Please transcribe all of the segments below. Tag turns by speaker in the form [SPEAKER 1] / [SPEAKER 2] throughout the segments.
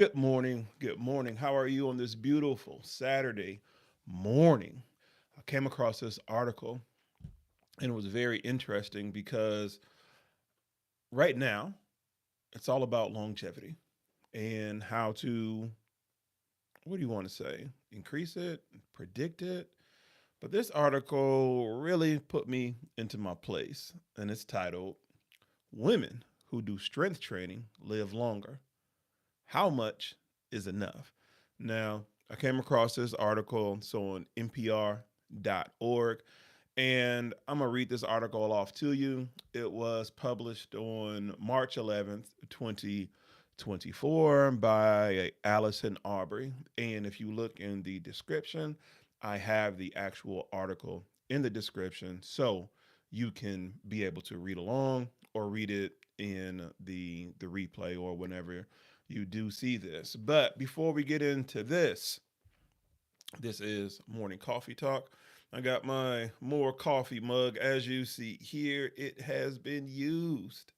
[SPEAKER 1] Good morning. Good morning. How are you on this beautiful Saturday morning? I came across this article and it was very interesting because right now it's all about longevity and how to, what do you want to say? Increase it, predict it. But this article really put me into my place and it's titled Women Who Do Strength Training Live Longer. How much is enough? Now, I came across this article so on npr.org, and I'm going to read this article off to you. It was published on March 11th, 2024 by Allison Aubrey. And if you look in the description, I have the actual article in the description so you can be able to read along or read it in the replay or whenever you do see this. But before we get into this is Morning Coffee Talk. I got my more coffee mug. As you see here, it has been used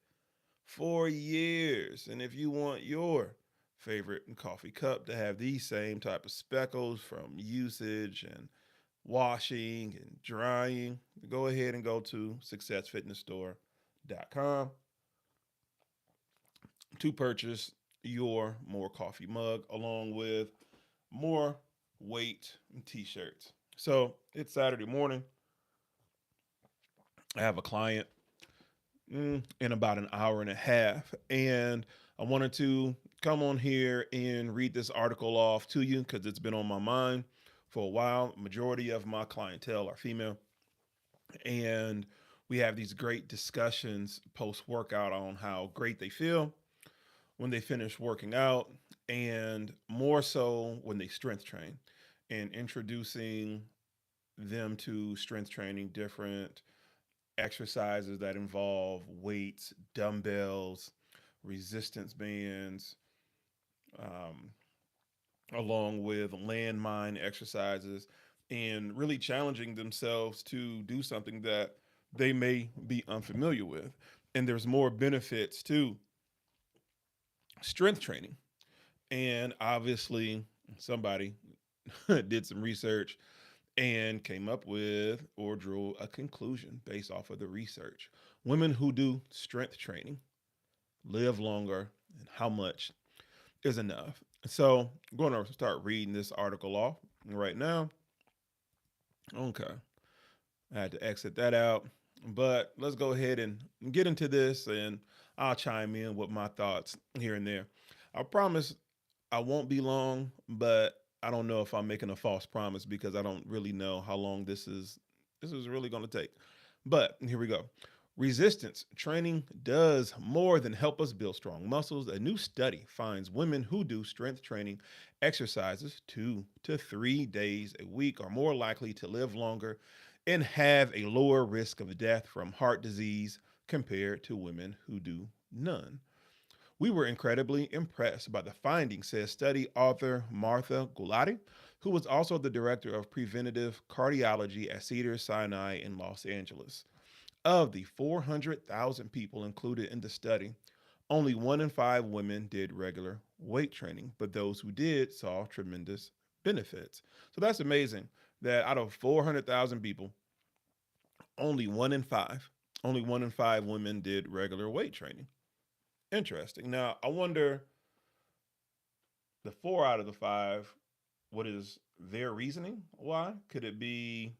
[SPEAKER 1] for years. And if you want your favorite coffee cup to have these same type of speckles from usage and washing and drying, go ahead and go to successfitnessstore.com to purchase your more coffee mug along with more weight and t-shirts. So it's Saturday morning. I have a client in about an hour and a half, and I wanted to come on here and read this article off to you because it's been on my mind for a while. Majority of my clientele are female, and we have these great discussions post workout on how great they feel when they finish working out, and more so when they strength train, and introducing them to strength training, different exercises that involve weights, dumbbells, resistance bands, um, along with landmine exercises, and really challenging themselves to do something that they may be unfamiliar with. And there's more benefits to strength training. And obviously, somebody did some research and came up with or drew a conclusion based off of the research. Women who do strength training live longer, and how much is enough. So I'm going to start reading this article off right now. Okay. I had to exit that out. But let's go ahead and get into this, and I'll chime in with my thoughts here and there. I promise I won't be long, but I don't know if I'm making a false promise because I don't really know how long this is really going to take. But here we go. Resistance training does more than help us build strong muscles. A new study finds women who do strength training exercises 2 to 3 days a week are more likely to live longer and have a lower risk of death from heart disease compared to women who do none. We were incredibly impressed by the findings, says study author Martha Gulati, who was also the director of preventative cardiology at Cedars-Sinai in Los Angeles. Of the 400,000 people included in the study, only 1 in 5 women did regular weight training, but those who did saw tremendous benefits. So that's amazing that out of 400,000 people, only 1 in 5, only 1 in 5 women did regular weight training. Interesting. Now, I wonder the 4 out of the 5, what is their reasoning? Why? Could it be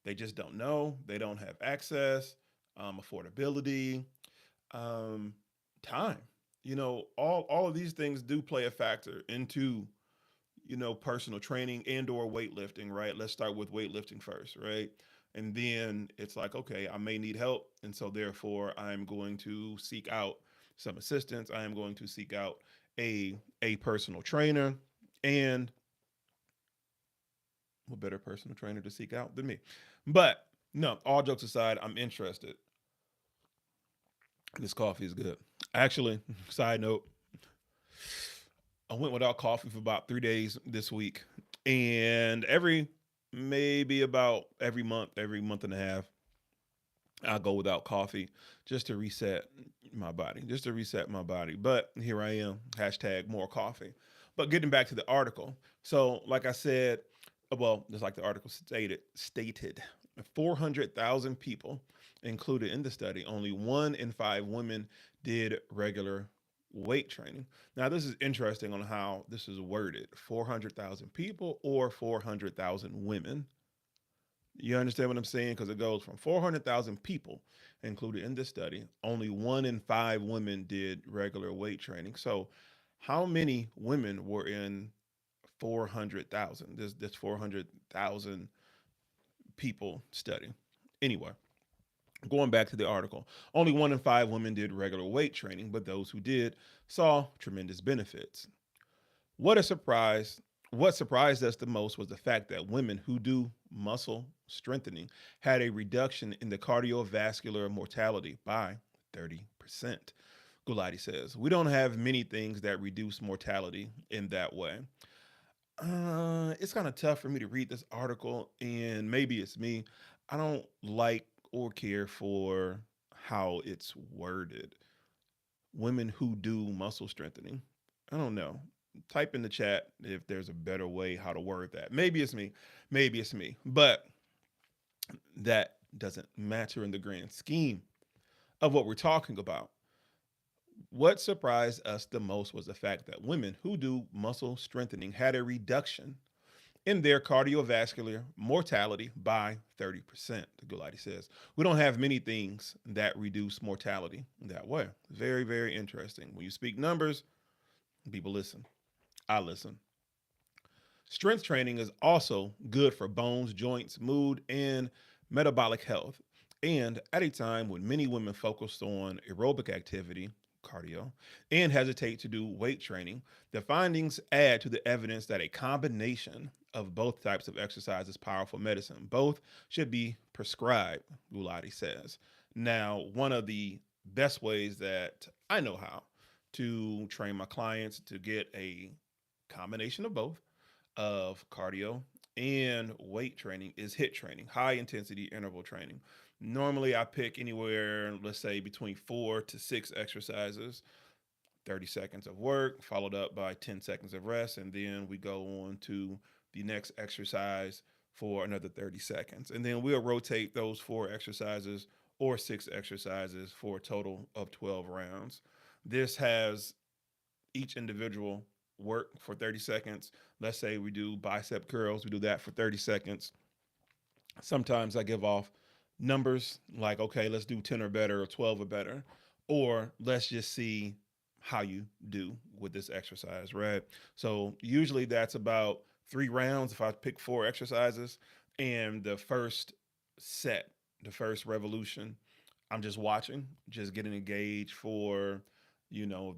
[SPEAKER 1] they just don't know, they don't have access, affordability, um, time? All of these things do play a factor into personal training and or weightlifting, right? Let's start with weightlifting first, right? And then it's like, okay, I may need help, and so therefore I'm going to seek out some assistance. I am going to seek out a personal trainer, and what better personal trainer to seek out than me? But no, all jokes aside, I'm interested. This coffee is good. Actually, side note, I went without coffee for about 3 days this week, and maybe about every month and a half, I'll go without coffee just to reset my body. But here I am, hashtag more coffee. But getting back to the article. So, like I said, well, just like the article stated 400,000 people included in the study. Only 1 in 5 women did regular weight training. Now, this is interesting on how this is worded: 400,000 people or 400,000 women. You understand what I'm saying? Because it goes from 400,000 people included in this study. Only 1 in 5 women did regular weight training. So, how many women were in 400,000? This 400,000 people study. Anyway, going back to the article, only 1 in 5 women did regular weight training, but those who did saw tremendous benefits. What a surprise. What surprised us the most was the fact that women who do muscle strengthening had a reduction in the cardiovascular mortality by 30%. Gulati says, we don't have many things that reduce mortality in that way. It's kind of tough for me to read this article, and maybe it's me. I don't like or care for how it's worded. Women who do muscle strengthening. I don't know. Type in the chat if there's a better way how to word that. Maybe it's me. Maybe it's me. But that doesn't matter in the grand scheme of what we're talking about. What surprised us the most was the fact that women who do muscle strengthening had a reduction in their cardiovascular mortality by 30%, the Gulati says. We don't have many things that reduce mortality that way. Very, very interesting. When you speak numbers, people listen. I listen. Strength training is also good for bones, joints, mood, and metabolic health. And at a time when many women focus on aerobic activity, cardio, and hesitate to do weight training, the findings add to the evidence that a combination of both types of exercise is powerful medicine. Both should be prescribed, Gulati says. Now, one of the best ways that I know how to train my clients to get a combination of both of cardio and weight training is HIIT training, high intensity interval training. Normally, I pick anywhere, let's say, between 4 to 6 exercises, 30 seconds of work, followed up by 10 seconds of rest. And then we go on to the next exercise for another 30 seconds. And then we'll rotate those 4 exercises or 6 exercises for a total of 12 rounds. This has each individual work for 30 seconds. Let's say we do bicep curls, we do that for 30 seconds. Sometimes I give off numbers like, okay, let's do 10 or better or 12 or better, or let's just see how you do with this exercise, right? So usually that's about 3 rounds if I pick 4 exercises. And the first set, the first revolution, I'm just watching, just getting a gauge for,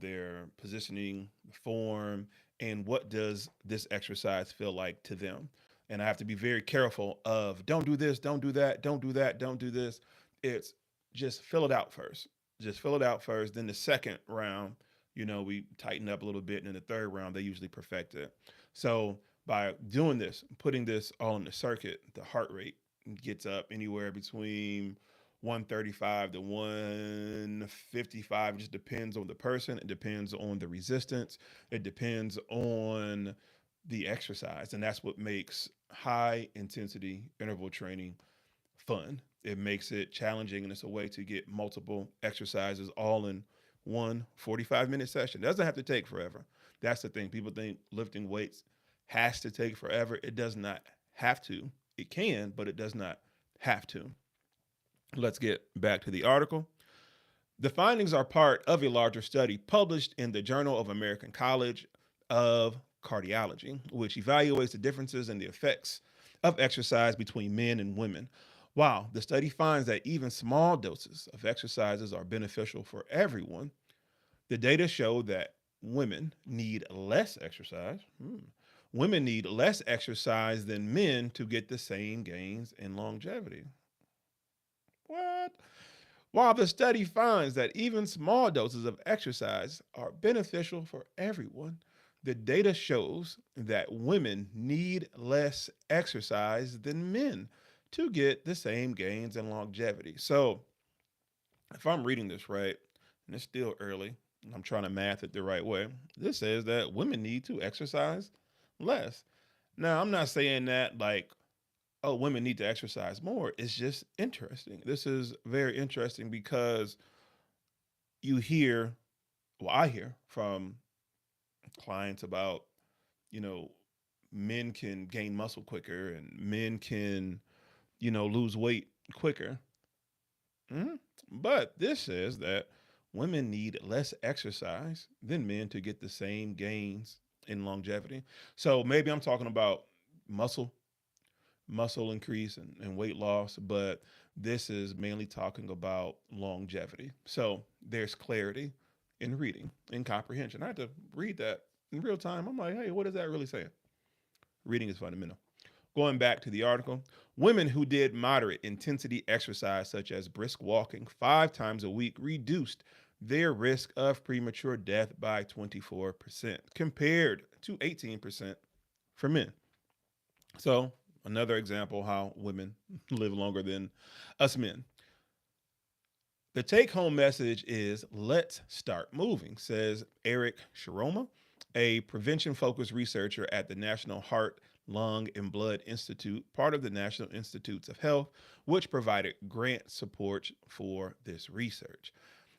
[SPEAKER 1] their positioning, form, and what does this exercise feel like to them. And I have to be very careful of don't do this, don't do that, don't do that, don't do this. It's just fill it out first. Just fill it out first. Then the second round, we tighten up a little bit. And then the third round, they usually perfect it. So by doing this, putting this all in the circuit, the heart rate gets up anywhere between 135 to 155. It just depends on the person. It depends on the resistance. It depends on the exercise. And that's what makes high intensity interval training fun. It makes it challenging, and it's a way to get multiple exercises all in one 45-minute session. It doesn't have to take forever. That's the thing. People think lifting weights has to take forever. It does not have to. It can, but it does not have to. Let's get back to the article. The findings are part of a larger study published in the Journal of American College of Cardiology, which evaluates the differences in the effects of exercise between men and women. While the study finds that even small doses of exercises are beneficial for everyone, the data show that women need less exercise. Women need less exercise than men to get the same gains in longevity. What? While the study finds that even small doses of exercise are beneficial for everyone, the data shows that women need less exercise than men to get the same gains in longevity. So, If I'm reading this right, and it's still early, and I'm trying to math it the right way, this says that women need to exercise less. Now, I'm not saying that like, oh, women need to exercise more. It's just interesting. This is very interesting because you hear, well, I hear from clients about, you know, men can gain muscle quicker and men can, lose weight quicker. Mhm. But this says that women need less exercise than men to get the same gains in longevity. So maybe I'm talking about muscle, muscle increase and weight loss, but this is mainly talking about longevity. So there's clarity in reading and comprehension. I had to read that in real time. I'm like, hey, what is that really saying? Reading is fundamental. Going back to the article, women who did moderate intensity exercise, such as brisk walking 5 times a week, reduced their risk of premature death by 24% compared to 18% for men. So, another example how women live longer than us men. The take home message is let's start moving, says Eric Sharoma, a prevention focused researcher at the National Heart, Lung, and Blood Institute, part of the National Institutes of Health, which provided grant support for this research.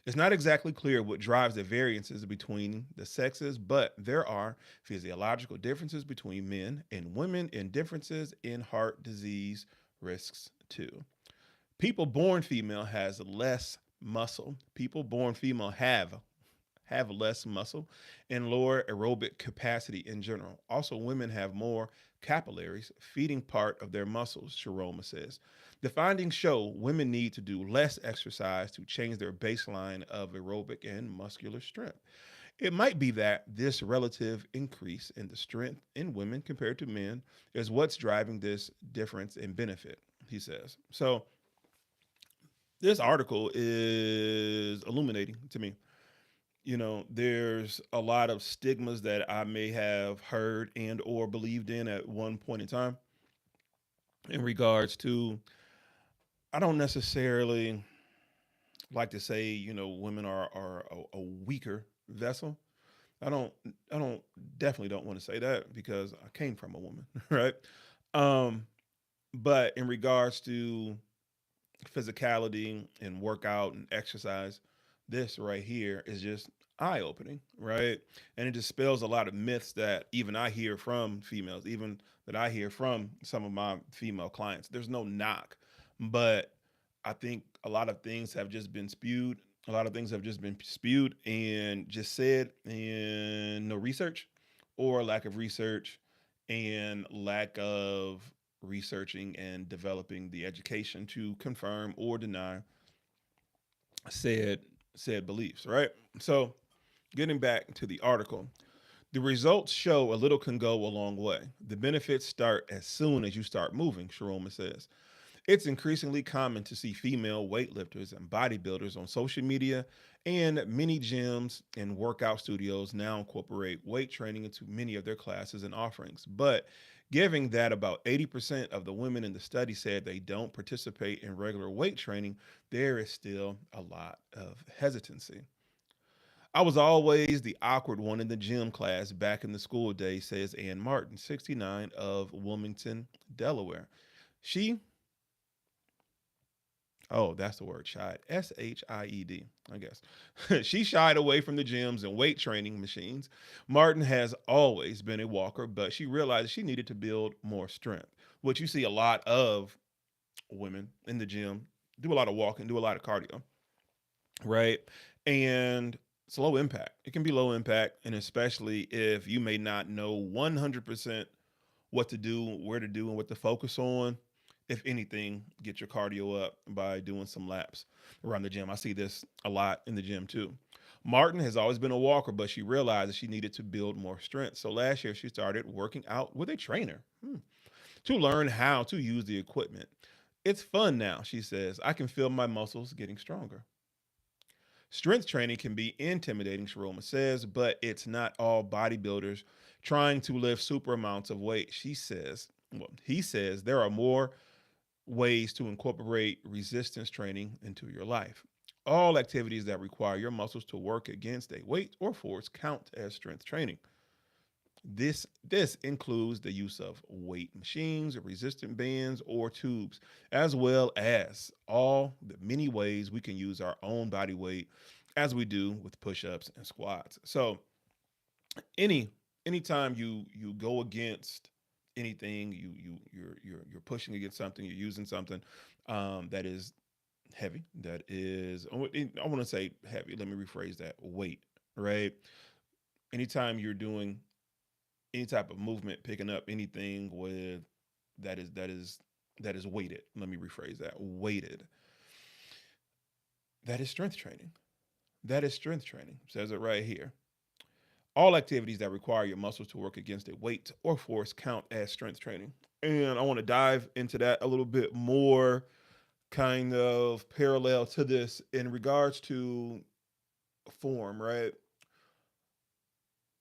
[SPEAKER 1] It's not exactly clear what drives the variances between the sexes, but there are physiological differences between men and women and differences in heart disease risks too. People born female has less muscle. People born female have less muscle and lower aerobic capacity in general. Also, women have more capillaries feeding part of their muscles, Sharoma says. The findings show women need to do less exercise to change their baseline of aerobic and muscular strength. It might be that this relative increase in the strength in women compared to men is what's driving this difference in benefit, he says. So, this article is illuminating to me. There's a lot of stigmas that I may have heard and or believed in at one point in time in regards to, I don't necessarily like to say, women are a weaker vessel. I don't definitely don't want to say that because I came from a woman, right? Um, but in regards to physicality and workout and exercise, this right here is just eye opening, right? And it dispels a lot of myths that even I hear from females, even that I hear from some of my female clients. There's no knock, but I think a lot of things have just been spewed. A lot of things have just been spewed and just said, and no research or lack of research and lack of researching and developing the education to confirm or deny said said beliefs, right? So, getting back to the article, the results show a little can go a long way. The benefits start as soon as you start moving, Sharoma says. It's increasingly common to see female weightlifters and bodybuilders on social media, and many gyms and workout studios now incorporate weight training into many of their classes and offerings. But given that about 80% of the women in the study said they don't participate in regular weight training, there is still a lot of hesitancy. I was always the awkward one in the gym class back in the school days, says Ann Martin, 69, of Wilmington, Delaware. She Oh, that's the word, shied. Shied, I guess. She shied away from the gyms and weight training machines. Martin has always been a walker, but she realized she needed to build more strength, which you see a lot of women in the gym do a lot of walking, do a lot of cardio, right? And it's low impact. It can be low impact, and especially if you may not know 100% what to do, where to do, and what to focus on. If anything, get your cardio up by doing some laps around the gym. I see this a lot in the gym too. Martin has always been a walker, but she realized that she needed to build more strength. So last year, she started working out with a trainer to learn how to use the equipment. It's fun now, she says. I can feel my muscles getting stronger. Strength training can be intimidating, Sharoma says, but it's not all bodybuilders trying to lift super amounts of weight. He says there are more ways to incorporate resistance training into your life. All activities that require your muscles to work against a weight or force count as strength training. This includes the use of weight machines, resistant bands, or tubes, as well as all the many ways we can use our own body weight, as we do with push-ups and squats. So any anytime you go against anything, you're pushing against something, you're using something that is heavy, that is, I want to say heavy. Let me rephrase that. Weight, right? Anytime you're doing any type of movement, picking up anything with that is that is that is weighted. Let me rephrase that. Weighted. That is strength training. That is strength training. Says it right here. All activities that require your muscles to work against a weight or force count as strength training. And I want to dive into that a little bit more, kind of parallel to this in regards to form, right?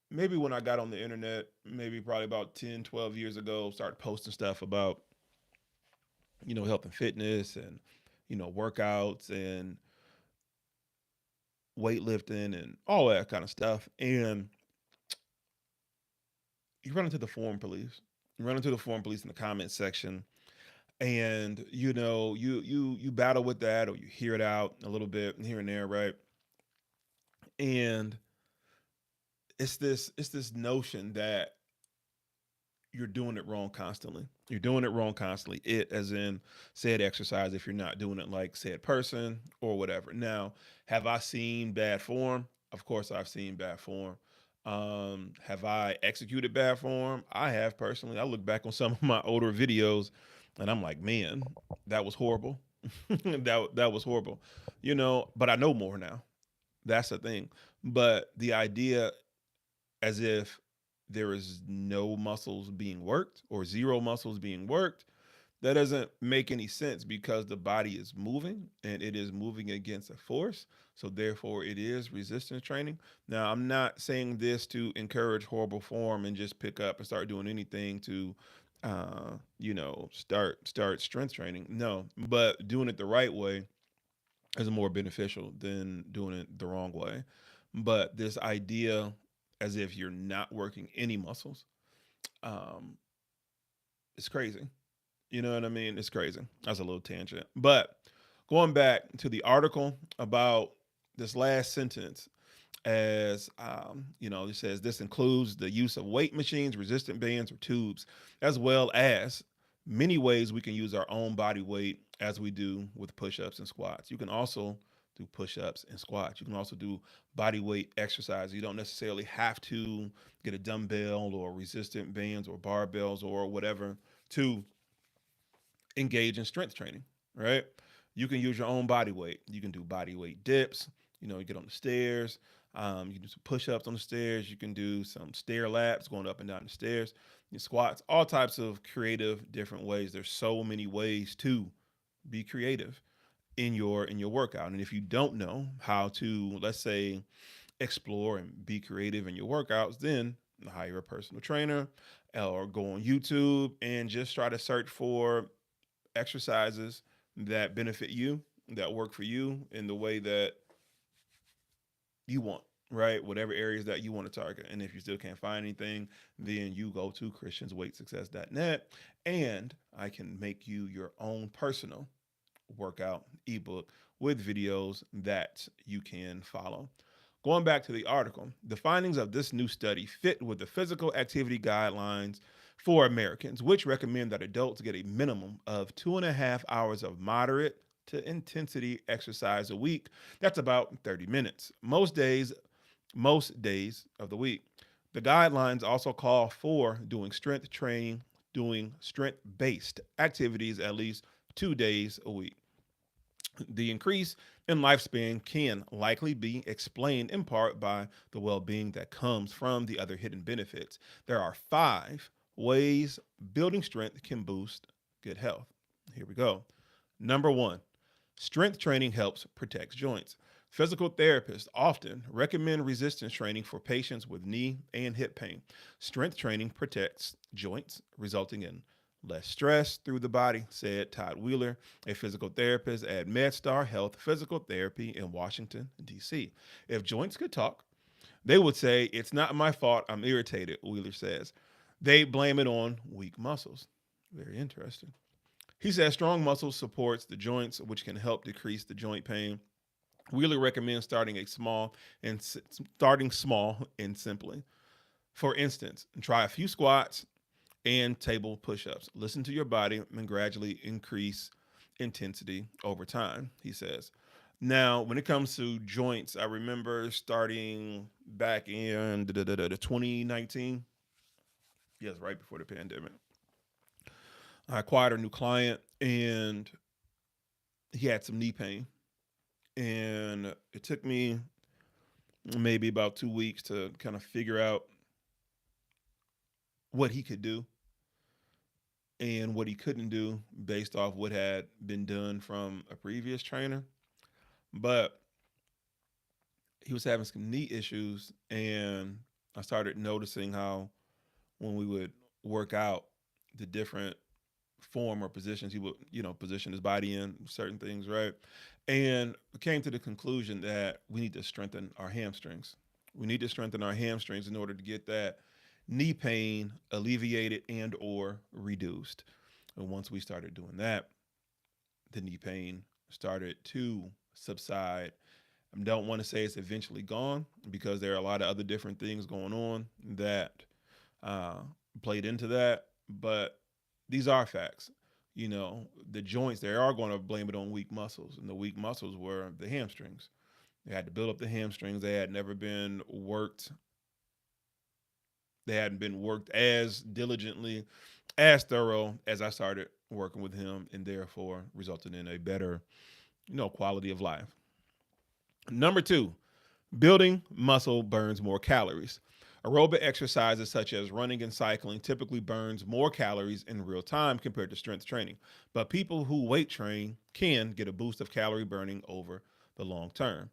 [SPEAKER 1] Maybe when I got on the internet, maybe probably about 10, 12 years ago, started posting stuff about, health and fitness and, workouts and weightlifting and all that kind of stuff. And you run into the form police. You run into the form police in the comment section, and you battle with that, or you hear it out a little bit here and there, right? And it's this notion that you're doing it wrong constantly. You're doing it wrong constantly. It as in said exercise if you're not doing it like said person or whatever. Now, have I seen bad form? Of course I've seen bad form. Have I executed bad form? I have personally. I look back on some of my older videos and I'm like, man, that was horrible. that was horrible. But I know more now. That's the thing. But the idea as if there is no muscles being worked or zero muscles being worked, that doesn't make any sense because the body is moving and it is moving against a force. So therefore it is resistance training. Now, I'm not saying this to encourage horrible form and just pick up and start doing anything to start strength training. No, but doing it the right way is more beneficial than doing it the wrong way. But this idea as if you're not working any muscles, um, it's crazy. You know what I mean? It's crazy. That's a little tangent. But going back to the article about this last sentence, as it says this includes the use of weight machines, resistant bands, or tubes, as well as many ways we can use our own body weight as we do with push-ups and squats. You can also do push-ups and squats. You can also do body weight exercise. You don't necessarily have to get a dumbbell or resistant bands or barbells or whatever to engage in strength training, right? You can use your own body weight. You can do body weight dips. You get on the stairs. You can do some push-ups on the stairs. You can do some stair laps going up and down the stairs. You squats, all types of creative different ways. There's so many ways to be creative in your workout. And if you don't know how to, let's say, explore and be creative in your workouts, then hire a personal trainer or go on YouTube and just try to search for exercises that benefit you, that work for you in the way that you want, right? Whatever areas that you want to target. And if you still can't find anything, then you go to christiansweightsuccess.net and I can make you your own personal workout ebook with videos that you can follow. Going back to the article, the findings of this new study fit with the physical activity guidelines for Americans, which recommend that adults get a minimum of 2.5 hours of moderate to intensity exercise a week. That's about 30 minutes. Most days of the week. The guidelines also call for doing strength training, doing strength based activities at least 2 days a week. The increase in lifespan can likely be explained in part by the well being that comes from the other hidden benefits. There are 5 ways building strength can boost good health. Here we go. Number one, strength training helps protect joints. Physical therapists often recommend resistance training for patients with knee and hip pain. Strength training protects joints, resulting in less stress through the body, said Todd Wheeler, a physical therapist at MedStar Health Physical Therapy in Washington, D.C. If joints could talk, they would say, "It's not my fault I'm irritated," Wheeler says. They blame it on weak muscles. Very interesting. He says strong muscles supports the joints, which can help decrease the joint pain. Wheeler recommends starting small and simply. For instance, try a few squats and table push-ups. Listen to your body and gradually increase intensity over time, he says. Now, when it comes to joints, I remember starting back in 2019. Yes, right before the pandemic. I acquired a new client and he had some knee pain. And it took me maybe about 2 weeks to kind of figure out what he could do and what he couldn't do based off what had been done from a previous trainer. But he was having some knee issues, and I started noticing how when we would work out, the different form or positions he would, position his body in certain things, right? And came to the conclusion that we need to strengthen our hamstrings. We need to strengthen our hamstrings in order to get that knee pain alleviated and or reduced. And once we started doing that, the knee pain started to subside. I don't want to say it's eventually gone because there are a lot of other different things going on that uh, played into that, but these are facts. The joints, they are going to blame it on weak muscles, and the weak muscles were the hamstrings. They had to build up the hamstrings. They had never been worked. They hadn't been worked as diligently, as thorough as I started working with him, and therefore resulted in a better, quality of life. Number two, building muscle burns more calories. Aerobic exercises such as running and cycling typically burns more calories in real time compared to strength training, but people who weight train can get a boost of calorie burning over the long term.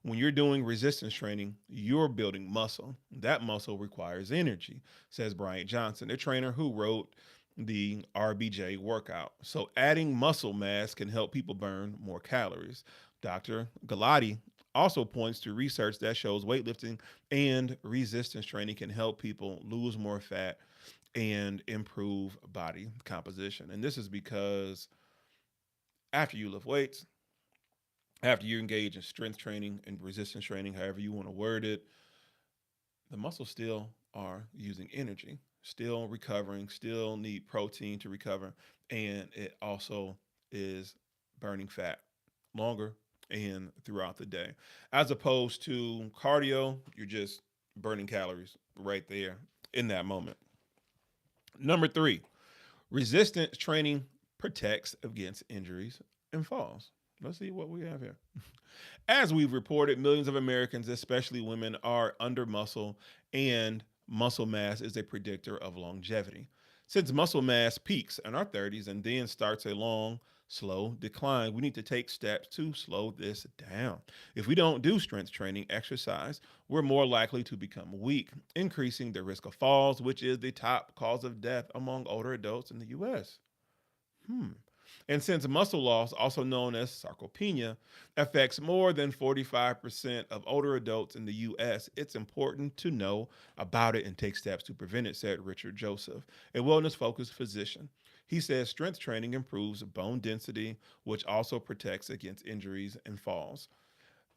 [SPEAKER 1] When you're doing resistance training, you're building muscle. That muscle requires energy, says Bryant Johnson, a trainer who wrote the RBJ workout. So adding muscle mass can help people burn more calories. Dr. Galati also points to research that shows weightlifting and resistance training can help people lose more fat and improve body composition. And this is because after you lift weights, after you engage in strength training and resistance training, however you want to word it, the muscles still are using energy, still recovering, still need protein to recover, and it also is burning fat longer and throughout the day. As opposed to cardio, you're just burning calories right there in that moment. Number three, resistance training protects against injuries and falls. Let's see what we have here. As we've reported, millions of Americans, especially women, are under muscle, and muscle mass is a predictor of longevity. Since muscle mass peaks in our 30s and then starts a long, slow decline, we need to take steps to slow this down. If we don't do strength training exercise, we're more likely to become weak, increasing the risk of falls, which is the top cause of death among older adults in the US. And since muscle loss, also known as sarcopenia, affects more than 45% of older adults in the US, it's important to know about it and take steps to prevent it, said Richard Joseph, a wellness focused physician. He says strength training improves bone density, which also protects against injuries and falls.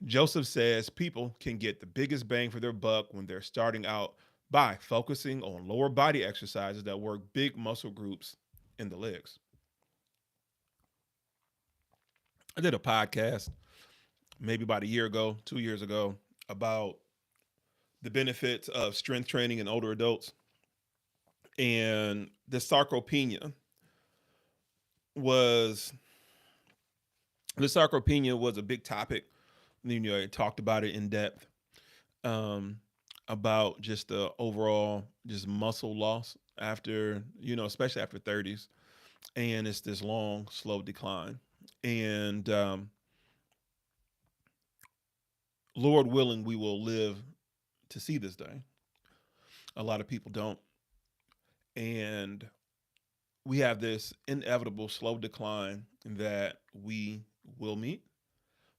[SPEAKER 1] Joseph says people can get the biggest bang for their buck when they're starting out by focusing on lower body exercises that work big muscle groups in the legs. I did a podcast maybe about a year ago, 2 years ago, about the benefits of strength training in older adults. And the sarcopenia was was a big topic. I talked about it in depth, um, about just the overall just muscle loss after, especially after 30s. And it's this long, slow decline. And Lord willing, we will live to see this day. A lot of people don't. And we have this inevitable slow decline that we will meet,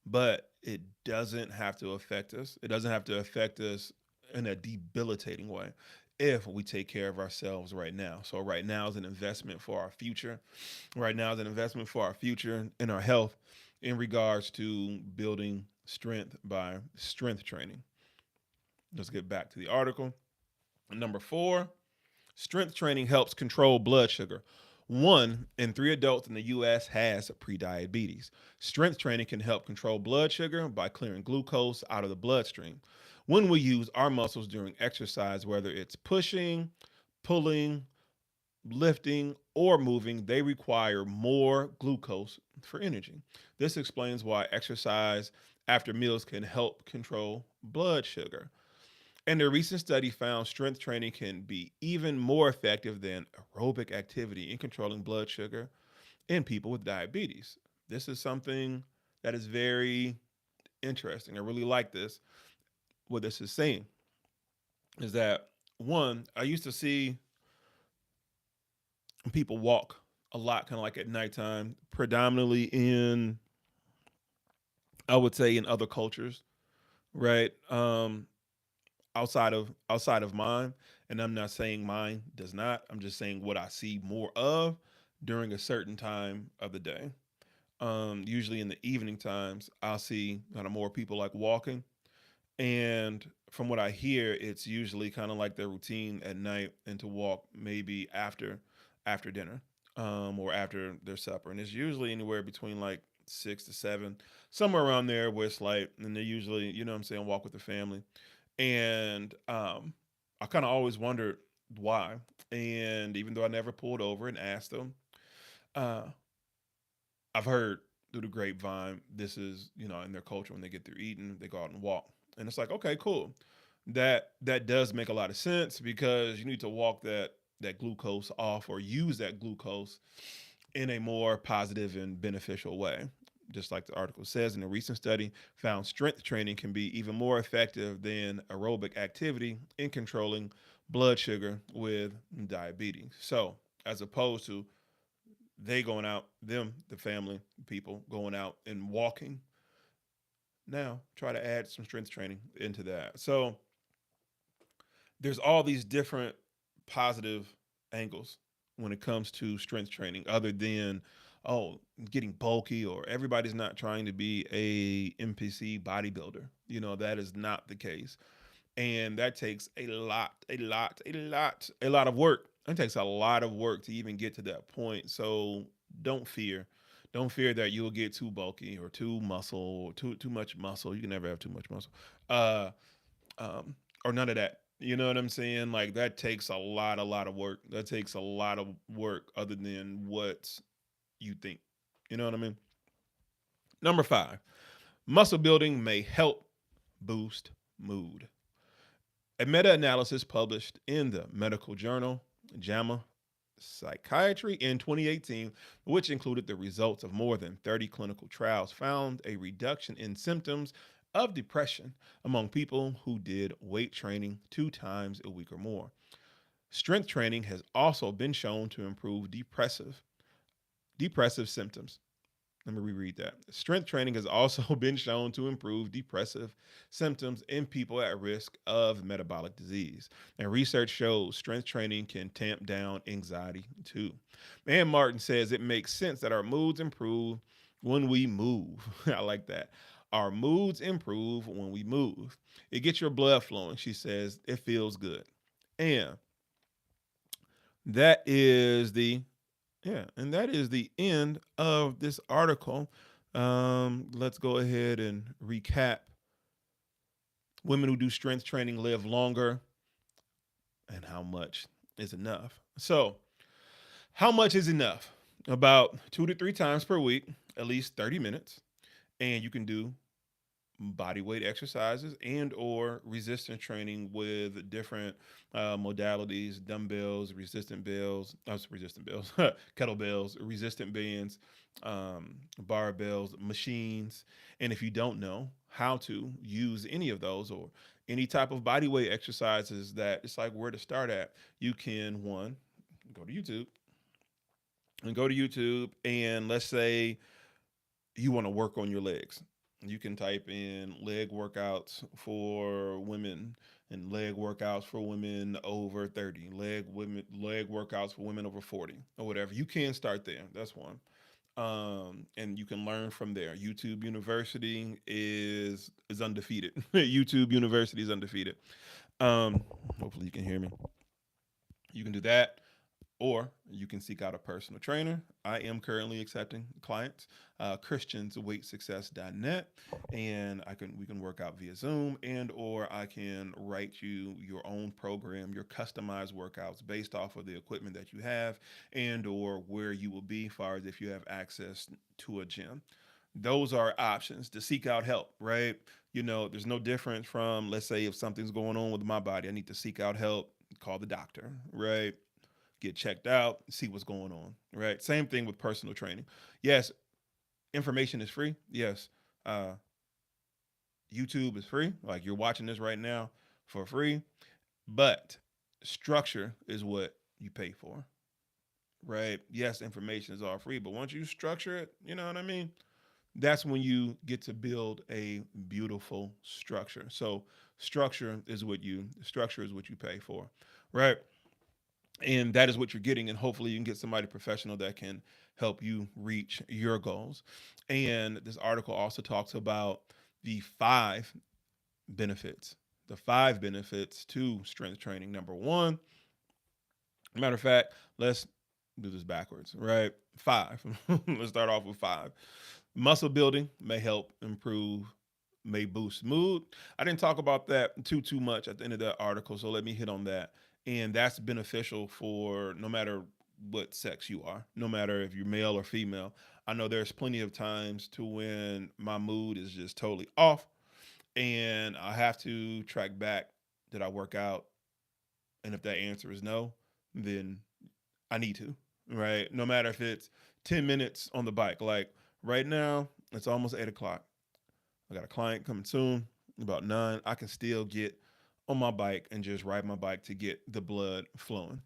[SPEAKER 1] but it doesn't have to affect us. It doesn't have to affect us in a debilitating way if we take care of ourselves right now. So right now is an investment for our future. Right now is an investment for our future and our health in regards to building strength by strength training. Let's get back to the article. Number 4, strength training helps control blood sugar. 1 in 3 adults in the US has prediabetes. Strength training can help control blood sugar by clearing glucose out of the bloodstream. When we use our muscles during exercise, whether it's pushing, pulling, lifting, or moving, they require more glucose for energy. This explains why exercise after meals can help control blood sugar. And a recent study found strength training can be even more effective than aerobic activity in controlling blood sugar in people with diabetes. This is something that is very interesting. I really like this. What this is saying is that, one, I used to see people walk a lot, kind of like at nighttime, predominantly in, I would say, in other cultures, right? Outside of mine, and I'm not saying mine does not. I'm just saying what I see more of during a certain time of the day. Usually in the evening times, I'll see kind of more people like walking. And from what I hear, it's usually kind of like their routine at night and to walk maybe after dinner, or after their supper. And it's usually anywhere between like 6 to 7, somewhere around there where it's like, and they usually, you know what I'm saying, walk with the family. And I kind of always wondered why. And even though I never pulled over and asked them, uh, I've heard through the grapevine, this is, in their culture, when they get through eating, they go out and walk. And it's like, okay, cool. That does make a lot of sense because you need to walk that glucose off, or use that glucose in a more positive and beneficial way. Just like the article says, in a recent study, found strength training can be even more effective than aerobic activity in controlling blood sugar with diabetes. So, as opposed to they going out, the family people going out and walking, now try to add some strength training into that. So, there's all these different positive angles when it comes to strength training, other than, oh, getting bulky, or everybody's not trying to be a NPC bodybuilder. That is not the case. And that takes a lot of work. It takes a lot of work to even get to that point. So don't fear. Don't fear that you'll get too bulky or too muscle, or too much muscle. You can never have too much muscle. Uh or none of that. You know what I'm saying? Like, that takes a lot of work. That takes a lot of work other than what you think. You know what I mean? Number 5, muscle building may help boost mood. A meta analysis published in the medical journal JAMA Psychiatry in 2018, which included the results of more than 30 clinical trials, found a reduction in symptoms of depression among people who did weight training 2 times a week or more. Strength training has also been shown to improve depressive symptoms. Let me reread that. Strength training has also been shown to improve depressive symptoms in people at risk of metabolic disease. And research shows strength training can tamp down anxiety too. And Martin says it makes sense that our moods improve when we move. I like that. Our moods improve when we move. It gets your blood flowing, she says. It feels good. And that is the and that is the end of this article. Let's go ahead and recap. Women who do strength training live longer, and how much is enough. So, how much is enough? About 2 to 3 times per week, at least 30 minutes, and you can do body weight exercises and or resistance training with different modalities: dumbbells, resistant bells, kettlebells, resistant bands, barbells, machines. And if you don't know how to use any of those, or any type of body weight exercises, that it's like where to start at, you can, one, go to YouTube, and go to YouTube, and let's say you want to work on your legs. You can type in leg workouts for women and leg workouts for women over 30, leg workouts for women over 40 or whatever. You can start there. That's one. And you can learn from there. YouTube University is undefeated. YouTube University is undefeated. Um, Hopefully you can hear me. You can do that, or you can seek out a personal trainer. I am currently accepting clients. Christiansweightsuccess.net, and we can work out via Zoom, and or I can write you your own program, your customized workouts based off of the equipment that you have, and or where you will be, as far as if you have access to a gym. Those are options to seek out help, right? There's no difference from, let's say, if something's going on with my body, I need to seek out help, call the doctor, right? Get checked out, see what's going on, right? Same thing with personal training. Yes, information is free. Yes, uh, YouTube is free. Like, you're watching this right now for free, but structure is what you pay for, right? Yes, information is all free, but once you structure it, you know what I mean? That's when you get to build a beautiful structure. So structure is what you pay for, right? And that is what you're getting, and hopefully you can get somebody professional that can help you reach your goals. And this article also talks about the five benefits to strength training. Number one, matter of fact, let's do this backwards, right? Five. Let's start off with five. Muscle building may help improve, may boost mood. I didn't talk about that too much at the end of that article, so let me hit on that. And that's beneficial for no matter what sex you are, no matter if you're male or female. I know there's plenty of times to when my mood is just totally off, and I have to track back, did I work out? And if that answer is no, then I need to, right? No matter if it's 10 minutes on the bike. Like right now, it's almost 8 o'clock. I got a client coming soon, about 9. I can still get on my bike and just ride my bike to get the blood flowing,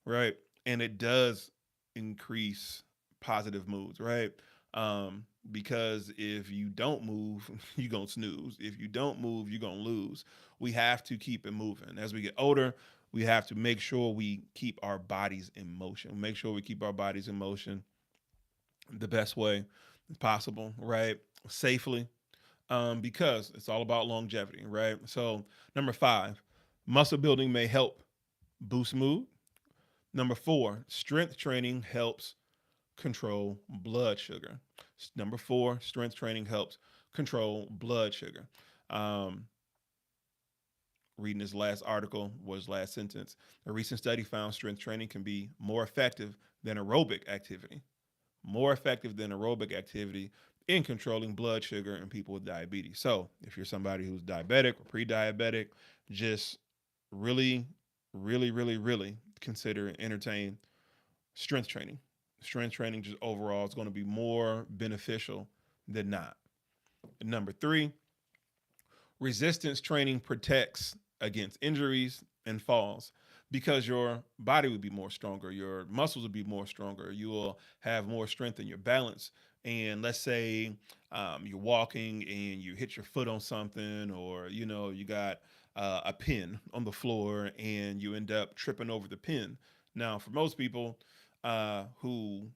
[SPEAKER 1] right? And it does increase positive moods, right? Because if you don't move, you're going to snooze. If you don't move, you're going to lose. We have to keep it moving. As we get older, we have to make sure we keep our bodies in motion. Make sure we keep our bodies in motion the best way possible, right? Safely, because it's all about longevity, right? So, number five, muscle building may help boost mood. Number four, strength training helps control blood sugar. Number four, strength training helps control blood sugar. Um, Reading this last article was last sentence. A recent study found strength training can be more effective than aerobic activity. More effective than aerobic activity in controlling blood sugar in people with diabetes. So, if you're somebody who's diabetic or pre diabetic, just really, really consider and entertain strength training. Strength training, just overall, is going to be more beneficial than not. Number three, resistance training protects against injuries and falls because your body would be more stronger, your muscles would be more stronger, you will have more strength in your balance. And let's say you're walking and you hit your foot on something, or you got a pin on the floor and you end up tripping over the pin. Now, for most people who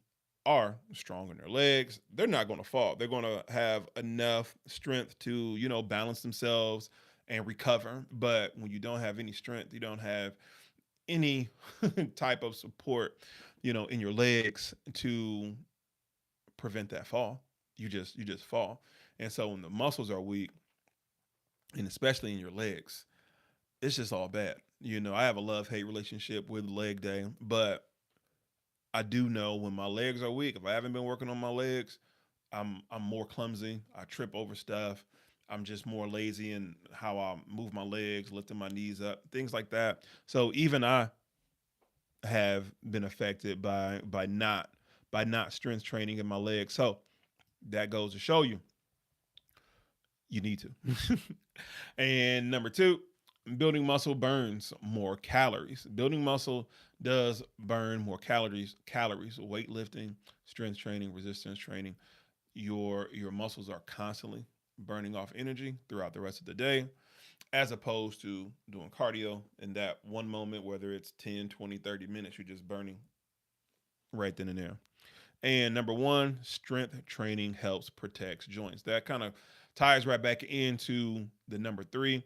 [SPEAKER 1] are strong in their legs, they're not going to fall. They're going to have enough strength to, balance themselves and recover. But when you don't have any strength, you don't have any type of support, in your legs to prevent that fall. You just fall. And so when the muscles are weak, and especially in your legs, it's just all bad. I have a love-hate relationship with leg day, but I do know when my legs are weak, if I haven't been working on my legs, I'm more clumsy. I trip over stuff. I'm just more lazy in how I move my legs, lifting my knees up, things like that. So even I have been affected by not strength training in my legs. So that goes to show you need to. And number two, Building muscle burns more calories. Building muscle does burn more calories. Weightlifting, strength training, resistance training, your muscles are constantly burning off energy throughout the rest of the day, as opposed to doing cardio in that one moment, whether it's 10, 20, 30 minutes, you're just burning right then and there. And number one, strength training helps protect joints. That kind of ties right back into the number three.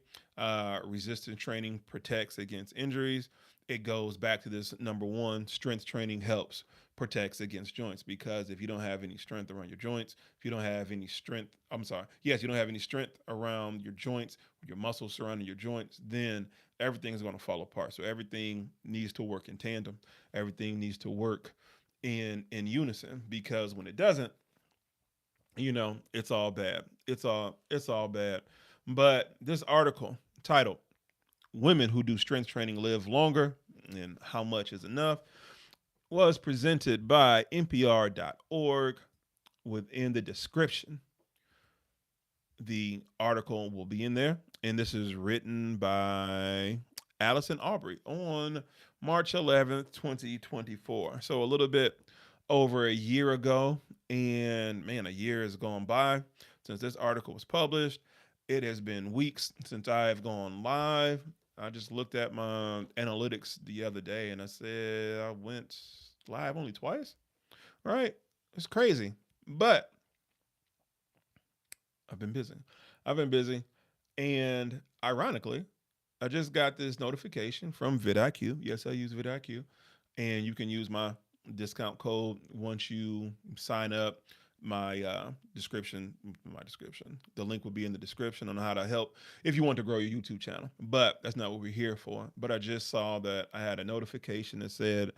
[SPEAKER 1] Resistance training protects against injuries. It goes back to this number one, strength training helps protects against joints, because if you don't have any strength around your joints, if you don't have any strength, I'm sorry, yes, you don't have any strength around your joints, your muscles surrounding your joints, then everything's going to fall apart. So everything needs to work in tandem. Everything needs to work in unison, because when it doesn't, it's all bad. It's all bad. But this article titled "Women Who Do Strength Training Live Longer and How Much Is Enough" was presented by npr.org. Within the description, the article will be in there, and this is written by Allison Aubrey on March 11th, 2024. So a little bit over a year ago, and man, a year has gone by since this article was published. It has been weeks since I've gone live. I just looked at my analytics the other day, and I said I went live only twice. Right? It's crazy. But I've been busy. I've been busy. And ironically, I just got this notification from Vidiq. Yes, I use Vidiq. And you can use my discount code once you sign up. My description. The link will be in the description on how to help if you want to grow your YouTube channel. But that's not what we're here for. But I just saw that I had a notification that said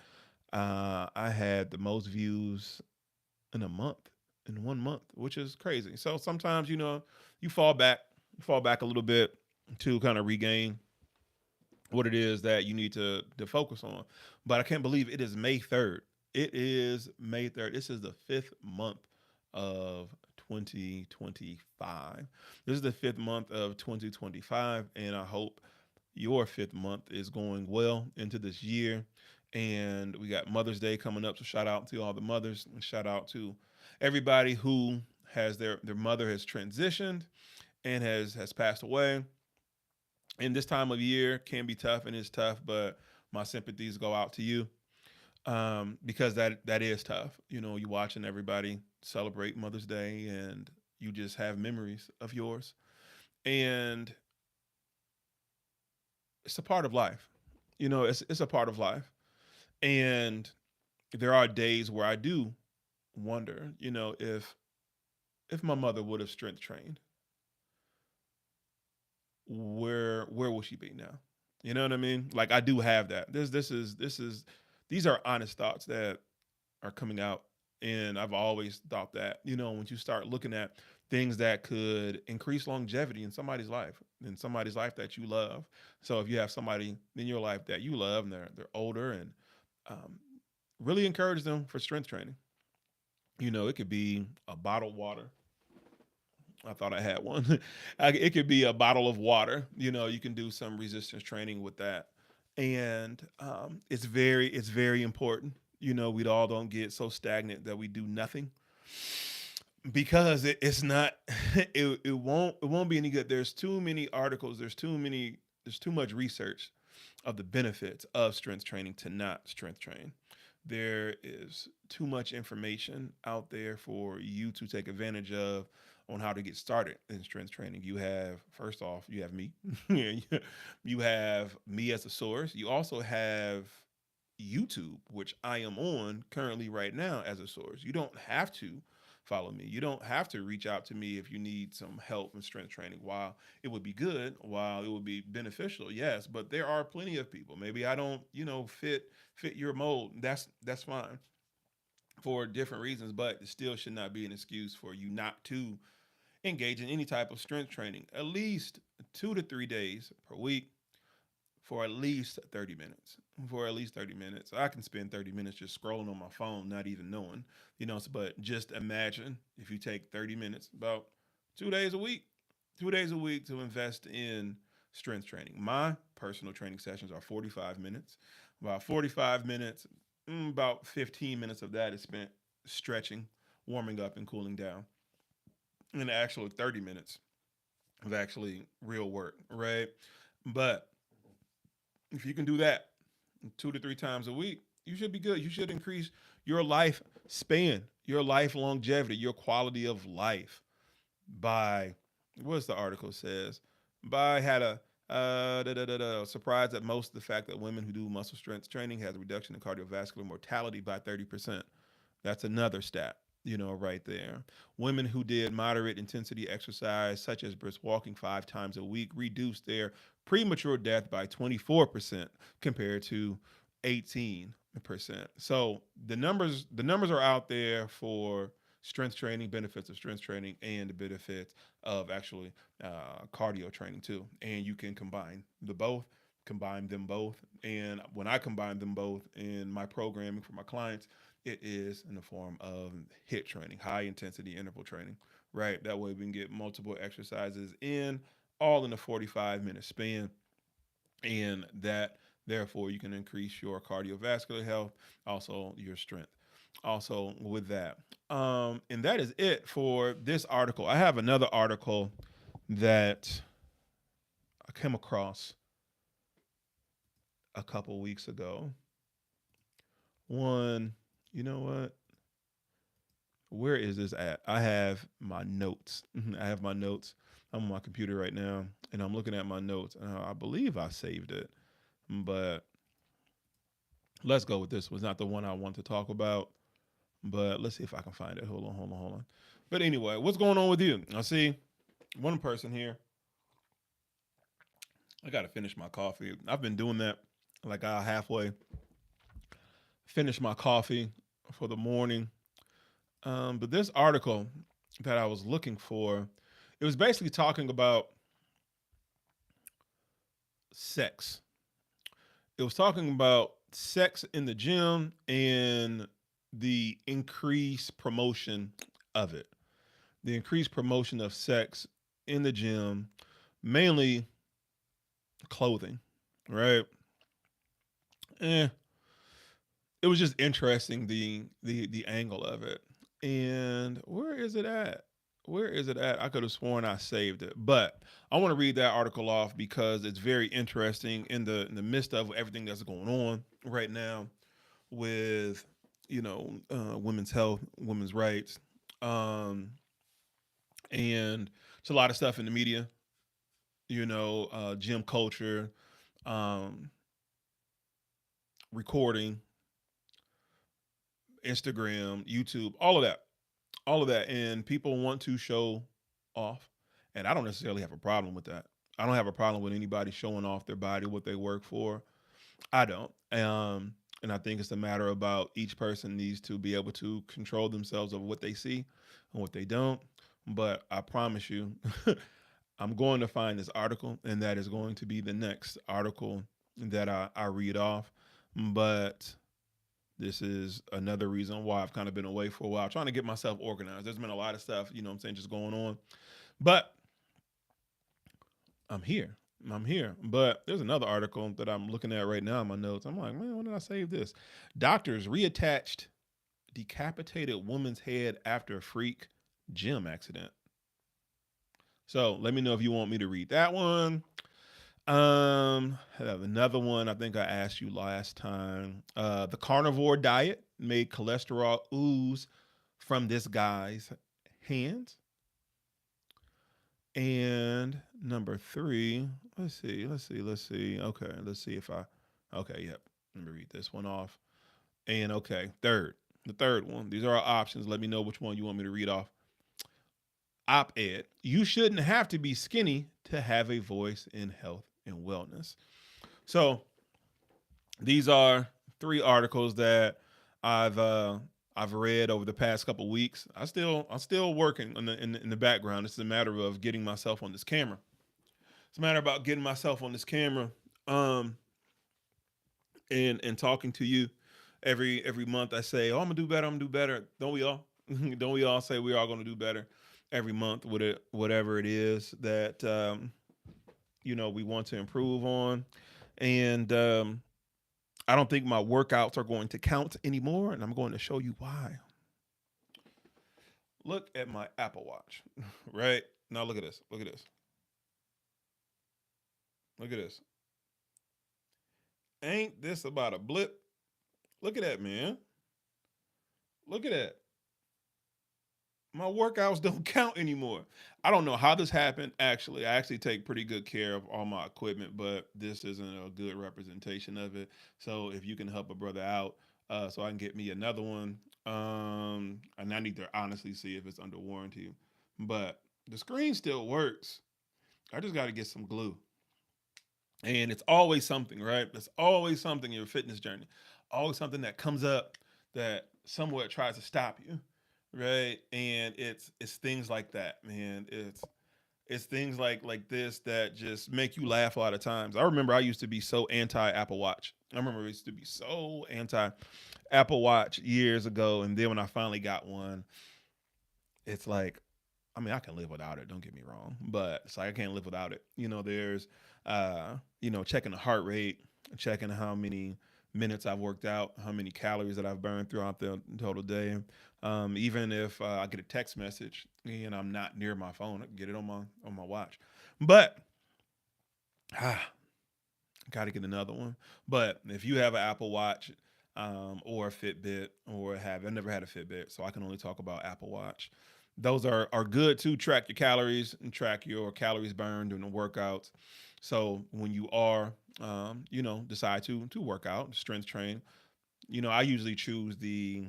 [SPEAKER 1] I had the most views in a month, in 1 month, which is crazy. So sometimes, you fall back a little bit to kind of regain what it is that you need to focus on. But I can't believe it is May 3rd. It is May 3rd. This is the fifth month of 2025. This is the fifth month of 2025, and I hope your fifth month is going well into this year. And we got Mother's Day coming up, so shout out to all the mothers, and shout out to everybody who has their mother has transitioned and has passed away. And this time of year can be tough, and it's tough, but my sympathies go out to you, because that is tough. You watching everybody celebrate Mother's Day, and you just have memories of yours, and it's a part of life. It's a part of life, and there are days where I do wonder, if my mother would have strength trained, where will she be now? You know what I mean? Like, I do have that. This is these are honest thoughts that are coming out, and I've always thought that, when you start looking at things that could increase longevity in somebody's life that you love. So if you have somebody in your life that you love, and they're older, and um, really encourage them for strength training. It could be a bottled water. I thought I had one. It could be a bottle of water. You can do some resistance training with that, and it's very important. We all don't get so stagnant that we do nothing, because it's not. It won't be any good. There's too many articles. There's too much research of the benefits of strength training to not strength train. There is too much information out there for you to take advantage of on how to get started in strength training. First off, you have me. You have me as a source. You also have YouTube, which I am on currently right now as a source. You don't have to follow me. You don't have to reach out to me if you need some help in strength training. While it would be good, while it would be beneficial, yes, but there are plenty of people. Maybe I don't, fit your mold. That's fine for different reasons, but it still should not be an excuse for you not to engage in any type of strength training at least 2 to 3 days per week for at least 30 minutes. For at least 30 minutes. I can spend 30 minutes just scrolling on my phone, not even knowing, but just imagine if you take 30 minutes, about 2 days a week, 2 days a week, to invest in strength training. My personal training sessions are 45 minutes. About 45 minutes, about 15 minutes of that is spent stretching, warming up, and cooling down. And the actual 30 minutes of actually real work, right? But if you can do that 2 to 3 times a week, you should be good. You should increase your life span, your life longevity, your quality of life by what's the article says by had a surprise that most of the fact that women who do muscle strength training has a reduction in cardiovascular mortality by 30%. That's another stat, right there. Women who did moderate intensity exercise, such as brisk walking 5 times a week, reduced their premature death by 24% compared to 18%. So the numbers are out there for strength training, benefits of strength training, and the benefits of actually cardio training too. And you can combine them both. And when I combine them both in my programming for my clients, it is in the form of HIIT training, high intensity interval training, right? That way we can get multiple exercises in, all in a 45-minute span. And that, therefore, you can increase your cardiovascular health, also your strength. Also, with that. And that is it for this article. I have another article that I came across a couple weeks ago. One, you know what? Where is this at? I have my notes. I have my notes. I'm on my computer right now, and I'm looking at my notes. I believe I saved it, but let's go with this. Was not the one I want to talk about, but let's see if I can find it. Hold on. But anyway, what's going on with you? I see one person here. I got to finish my coffee. I've been doing that like I halfway finish my coffee for the morning. But this article that I was looking for, it was basically talking about sex. It was talking about sex in the gym and the increased promotion of it. The increased promotion of sex in the gym, mainly clothing, right? Eh, it was just interesting the angle of it. And where is it at? Where is it at? I could have sworn I saved it, but I want to read that article off because it's very interesting in the midst of everything that's going on right now with women's health, women's rights, um, and it's a lot of stuff in the media. Gym culture, um, recording, Instagram, YouTube, all of that, and people want to show off, and I don't necessarily have a problem with that. I don't have a problem with anybody showing off their body, what they work for. I don't. And I think it's a matter about each person needs to be able to control themselves over what they see and what they don't. But I promise you, I'm going to find this article, and that is going to be the next article that I read off. But this is another reason why I've kind of been away for a while, trying to get myself organized. There's been a lot of stuff, what I'm saying, just going on. But I'm here. I'm here. But there's another article that I'm looking at right now in my notes. I'm like, man, when did I save this? Doctors reattached decapitated woman's head after a freak gym accident. So let me know if you want me to read that one. I have another one I think I asked you last time. The carnivore diet made cholesterol ooze from this guy's hands. And number 3, let's see. Okay, let's see if okay, yep. Let me read this one off. And okay, the third one. These are our options. Let me know which one you want me to read off. Op-ed. You shouldn't have to be skinny to have a voice in health and wellness. So these are 3 articles that I've read over the past couple weeks. I'm still working in the background. It's a matter of getting myself on this camera. It's a matter about getting myself on this camera, and talking to you every month. I say, oh, I'm gonna do better. I'm gonna do better. Don't we all? Don't we all say we're all gonna do better every month with it, whatever it is that we want to improve on. And I don't think my workouts are going to count anymore. And I'm going to show you why. Look at my Apple Watch, right? Now look at this. Look at this. Look at this. Ain't this about a blip? Look at that, man. Look at that. My workouts don't count anymore. I don't know how this happened. Actually, I actually take pretty good care of all my equipment, but this isn't a good representation of it. So if you can help a brother out, so I can get me another one, and I need to honestly see if it's under warranty. But the screen still works. I just got to get some glue. And it's always something, right? There's always something in your fitness journey. Always something that comes up that somewhat tries to stop you, right? And it's things like that, man. It's things like this that just make you laugh a lot of times. I remember I used to be so anti Apple Watch. I remember I used to be so anti Apple Watch years ago, and then when I finally got one, it's like, I mean, I can live without it. Don't get me wrong, but it's like I can't live without it. There's, checking the heart rate, checking how many minutes I've worked out, how many calories that I've burned throughout the total day. Even if I get a text message and I'm not near my phone, I can get it on my watch. But ah, got to get another one. But if you have an Apple Watch or a Fitbit, or I've never had a Fitbit, so I can only talk about Apple Watch. Those are good to track your calories and track your calories burned during the workouts. So when you are, decide to work out, strength train, I usually choose the,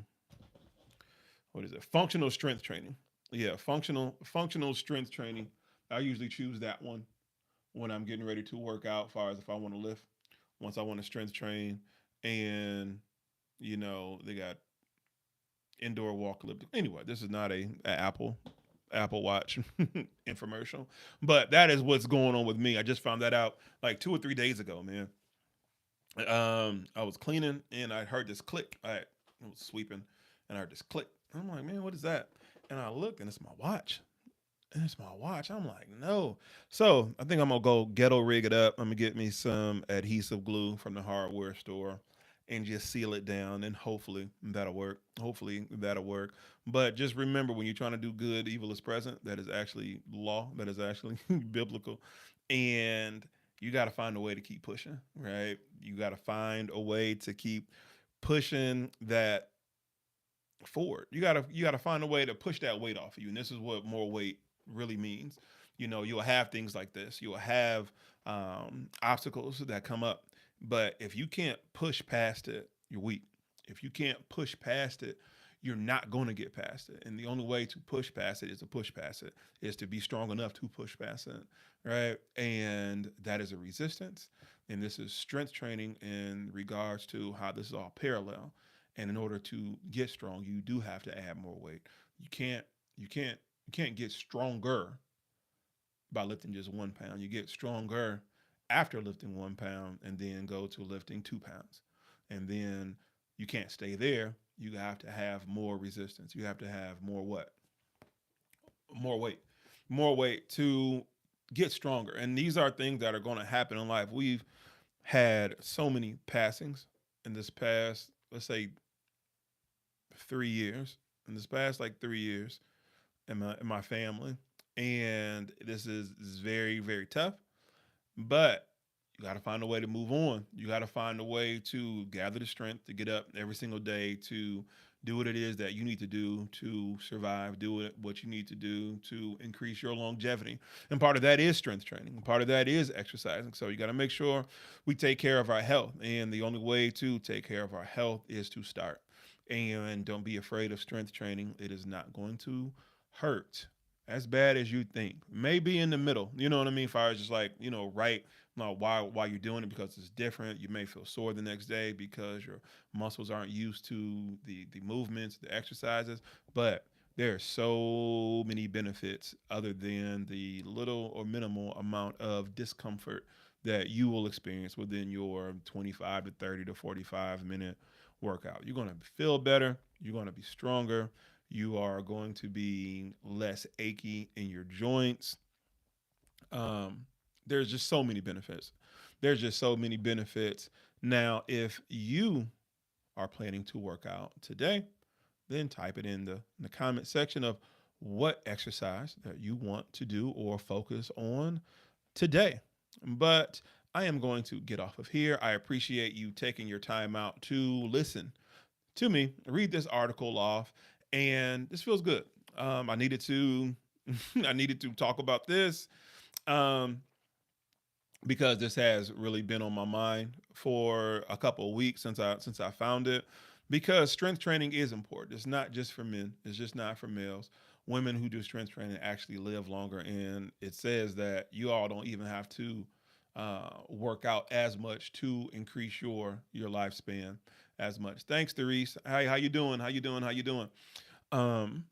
[SPEAKER 1] what is it, functional strength training. Yeah, functional strength training. I usually choose that one when I'm getting ready to work out, as far as if I want to lift, once I want to strength train. And they got indoor walk elliptical. Anyway, this is not a Apple Watch infomercial, but that is what's going on with me. I just found that out like 2 or 3 days ago, man. I was cleaning and I heard this click. I was sweeping and I heard this click. I'm like, man, what is that? And I looked and it's my watch. And it's my watch. I'm like, no. So I think I'm gonna go ghetto rig it up. I'm gonna get me some adhesive glue from the hardware store and just seal it down, and hopefully that'll work. Hopefully that'll work. But just remember, when you're trying to do good, evil is present. That is actually law. That is actually biblical. And you got to find a way to keep pushing, right? You got to find a way to keep pushing that forward. You gotta find a way to push that weight off of you, and this is what more weight really means. You'll have things like this. You'll have obstacles that come up, but if you can't push past it, you're weak. If you can't push past it, you're not going to get past it. And the only way to push past it is to push past it, is to be strong enough to push past it, right? And that is a resistance. And this is strength training in regards to how this is all parallel. And in order to get strong, you do have to add more weight. You can't you can't you can't get stronger by lifting just 1 pound. You get stronger after lifting 1 pound and then go to lifting 2 pounds. And then you can't stay there. You have to have more resistance. You have to have more what? More weight. More weight to get stronger. And these are things that are going to happen in life. We've had so many passings in this past, let's say, 3 years. In this past like 3 years in my family, and this is very very tough. But you got to find a way to move on. You got to find a way to gather the strength to get up every single day to do what it is that you need to do to survive. Do what you need to do to increase your longevity. And part of that is strength training. And part of that is exercising. So you got to make sure we take care of our health. And the only way to take care of our health is to start. And don't be afraid of strength training. It is not going to hurt as bad as you think. Maybe in the middle. You know what I mean? As far as just like, right, no, why you're doing it, because it's different. You may feel sore the next day because your muscles aren't used to the movements, the exercises. But there are so many benefits other than the little or minimal amount of discomfort that you will experience within your 25 to 30 to 45-minute workout. You're going to feel better. You're going to be stronger. You are going to be less achy in your joints. Um, There's just so many benefits. There's just so many benefits. Now, if you are planning to work out today, then type it in the comment section of what exercise that you want to do or focus on today. But I am going to get off of here. I appreciate you taking your time out to listen to me read this article off, and this feels good. I needed to I needed to talk about this. Um, because this has really been on my mind for a couple of weeks since I found it. Because strength training is important. It's not just for men. It's just not for males. Women who do strength training actually live longer, and it says that you all don't even have to work out as much to increase your lifespan as much. Thanks, Therese. Hey, how you doing? How you doing? How you doing? Um,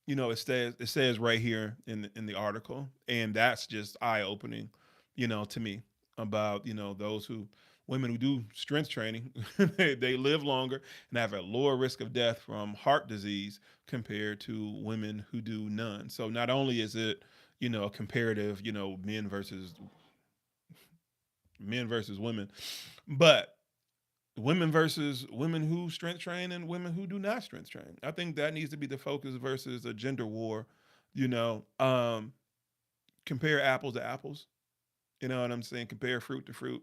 [SPEAKER 1] it says right here in the article, and that's just eye opening, to me about those who women who do strength training they live longer and have a lower risk of death from heart disease compared to women who do none. So not only is it a comparative men versus women, but women versus women who strength train and women who do not strength train. I think that needs to be the focus versus a gender war. You know, um, Compare apples to apples. You know what I'm saying? Compare fruit to fruit,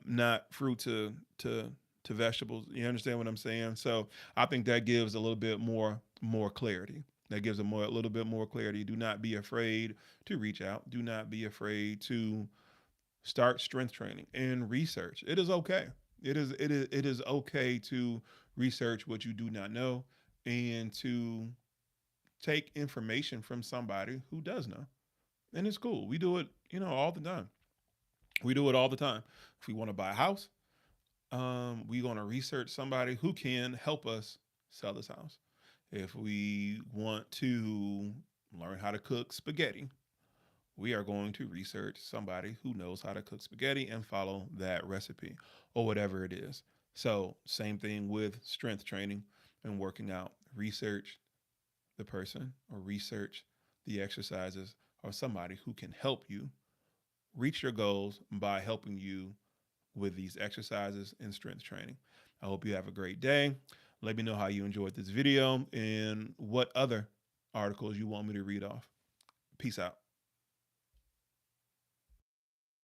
[SPEAKER 1] not fruit to vegetables. You understand what I'm saying? So I think that gives a little bit more clarity. That gives a little bit more clarity. Do not be afraid to reach out. Do not be afraid to start strength training and research. It is okay. It is okay to research what you do not know and to take information from somebody who does know. And it's cool. We do it, all the time. We do it all the time. If we want to buy a house, we're going to research somebody who can help us sell this house. If we want to learn how to cook spaghetti, we are going to research somebody who knows how to cook spaghetti and follow that recipe or whatever it is. So, same thing with strength training and working out. Research the person or research the exercises or somebody who can help you reach your goals by helping you with these exercises and strength training. I hope you have a great day. Let me know how you enjoyed this video and what other articles you want me to read off. Peace out.